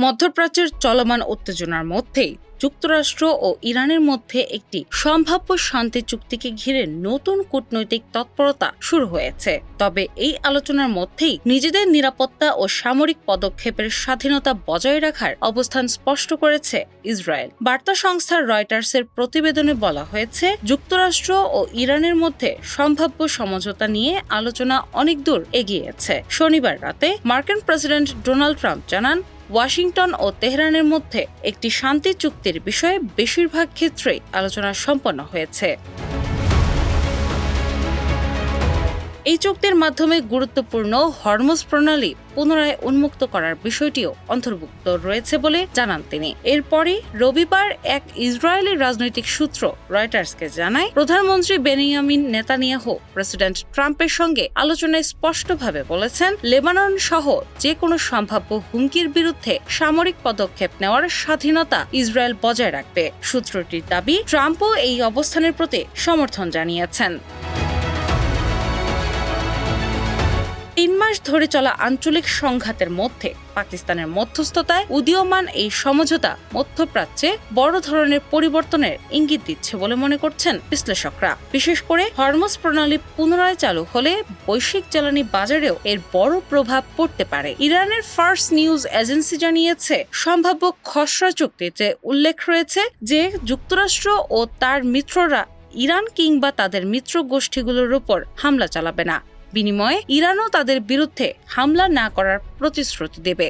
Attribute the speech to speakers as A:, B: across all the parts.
A: মধ্যপ্রাচ্যের চলমান উত্তেজনার মধ্যেই যুক্তরাষ্ট্র ও ইরানের মধ্যে একটি সম্ভাব্য শান্তি চুক্তিকে ঘিরে নতুন কূটনৈতিক তৎপরতা শুরু হয়েছে। তবে এই আলোচনার মধ্যেই নিজেদের নিরাপত্তা ও সামরিক পদক্ষেপের স্বাধীনতা বজায় রাখার অবস্থান স্পষ্ট করেছে ইসরায়েল। বার্তা সংস্থা রয়টার্সের প্রতিবেদনে বলা হয়েছে, যুক্তরাষ্ট্র ও ইরানের মধ্যে সম্ভাব্য সমঝোতা নিয়ে আলোচনা অনেক দূর এগিয়েছে। শনিবার রাতে মার্কিন প্রেসিডেন্ট ডোনাল্ড ট্রাম্প জানান, ওয়াশিংটন ও তেহরানের মধ্যে একটি শান্তি চুক্তির বিষয়ে বেশিরভাগ ক্ষেত্রেই আলোচনা সম্পন্ন হয়েছে। এই চুক্তির মাধ্যমে গুরুত্বপূর্ণ হরমুজ প্রণালী পুনরায় উন্মুক্ত করার বিষয়টিও অন্তর্ভুক্ত রয়েছে বলে জানান তিনি। এরপরই রবিবার এক ইসরায়েলি রাজনৈতিক সূত্র রয়টার্সকে জানায়, প্রধানমন্ত্রী বেনিয়ামিন নেতানিয়াহু প্রেসিডেন্ট ট্রাম্পের সঙ্গে আলোচনায় স্পষ্টভাবে বলেছেন, লেবানন সহ যে কোনো সম্ভাব্য হুমকির বিরুদ্ধে সামরিক পদক্ষেপ নেওয়ার স্বাধীনতা ইসরায়েল বজায় রাখবে। সূত্রটির দাবি, ট্রাম্পও এই অবস্থানের প্রতি সমর্থন জানিয়েছেন। ৩ মাস ধরে চলা আঞ্চলিক সংঘাতের মধ্যে পাকিস্তানের মধ্যস্থতায় উদীয়মান এই সমঝোতা মধ্যপ্রাচ্যে বড় ধরনের পরিবর্তনের ইঙ্গিত দিচ্ছে বলে মনে করছেন বিশ্লেষকরা। বিশেষ করে হরমুজ প্রণালী পুনরায় চালু হলে বৈশ্বিক জ্বালানি বাজারেও এর বড় প্রভাব পড়তে পারে। ইরানের ফার্স নিউজ এজেন্সি জানিয়েছে, সম্ভাব্য খসড়া চুক্তিতে উল্লেখ রয়েছে যে যুক্তরাষ্ট্র ও তার মিত্ররা ইরান কিংবা তাদের মিত্র গোষ্ঠীগুলোর উপর হামলা চালাবে না। বিনিময়ে ইরানও তাদের বিরুদ্ধে হামলা না করার প্রতিশ্রুতি দেবে।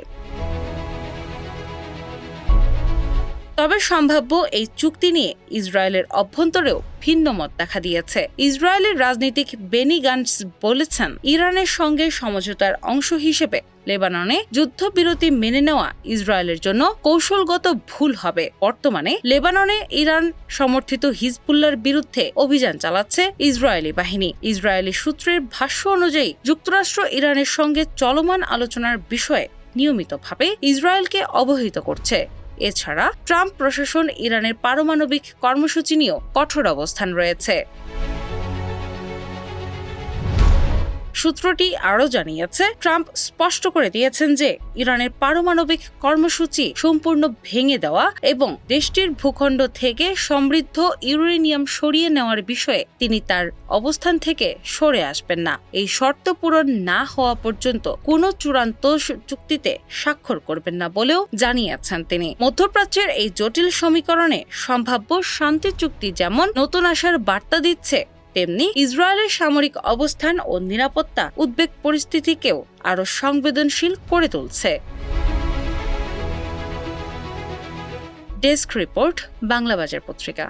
A: তবে সম্ভাব্য এই চুক্তি নিয়ে ইসরায়েলের অভ্যন্তরেও ভিন্ন মত দেখা দিয়েছে। ইসরায়েলের রাজনীতিক বেনি গান্টস বলেছেন, ইরানের সঙ্গে সমঝোতার অংশ হিসেবে লেবাননে যুদ্ধবিরতি মেনে নেওয়া ইসরায়েলের জন্য কৌশলগত ভুল হবে। বর্তমানে লেবাননে ইরান সমর্থিত হিজবুল্লাহর বিরুদ্ধে অভিযান চালাচ্ছে ইসরায়েলি বাহিনী। ইসরায়েলি সূত্রের ভাষ্য অনুযায়ী যুক্তরাষ্ট্র ইরানের সঙ্গে চলমান আলোচনার বিষয়ে নিয়মিতভাবে ইসরায়েলকে অবহিত করছে। এছাড়া ট্রাম্প প্রশাসন ইরানের পারমাণবিক কর্মসূচি নিয়েও কঠোর অবস্থান রয়েছে। সূত্রটি আরও জানিয়েছে, ট্রাম্প স্পষ্ট করে দিয়েছেন যে ইরানের পারমাণবিক কর্মসূচি সম্পূর্ণ ভেঙে দেওয়া এবং দেশটির ভূখণ্ড থেকে সমৃদ্ধ ইউরেনিয়াম সরিয়ে নেওয়ার বিষয়ে তিনি তার অবস্থান থেকে সরে আসবেন না। এই শর্ত পূরণ না হওয়া পর্যন্ত কোনো চূড়ান্ত চুক্তিতে স্বাক্ষর করবেন না বলেও জানিয়েছেন তিনি। মধ্যপ্রাচ্যের এই জটিল সমীকরণে সম্ভাব্য শান্তি চুক্তি যেমন নতুন আশার বার্তা দিচ্ছে, তেমনি ইসরায়েলের সামরিক অবস্থান ও নিরাপত্তা উদ্বেগ পরিস্থিতিকেও আরও সংবেদনশীল করে তুলছে। ডেস্ক রিপোর্ট, বাংলাবাজার পত্রিকা।